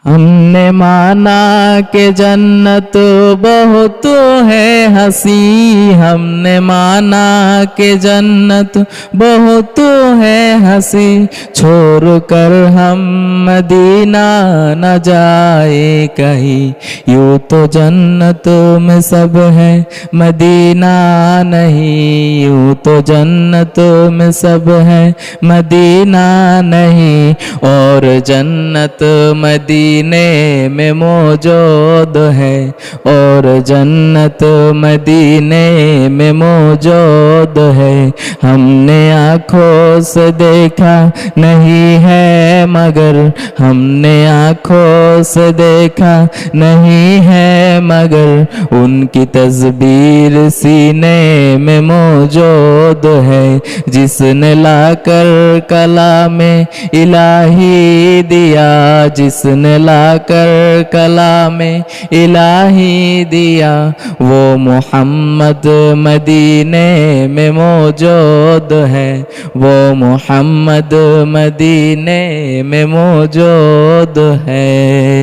हमने माना कि जन्नत बहुत है हंसी, हमने माना कि जन्नत बहुत है हंसी, छोड़ कर हम मदीना न जाए कहीं। यूँ तो जन्नत में सब है मदीना नहीं, यूँ तो जन्नत में सब है मदीना नहीं। और जन्नत मदीने में मौजूद है, और जन्नत मदीने में मौजूद है। हमने आँखों से देखा नहीं है मगर, हमने आँखों से देखा नहीं है मगर, उनकी तस्वीर सीने में मौजूद है। जिसने लाकर कलामे इलाही दिया, जिसने लाकर कलामे इलाही दिया, वो मोहम्मद मदीने में मौजूद है, वो मोहम्मद मदीने में मौजूद है।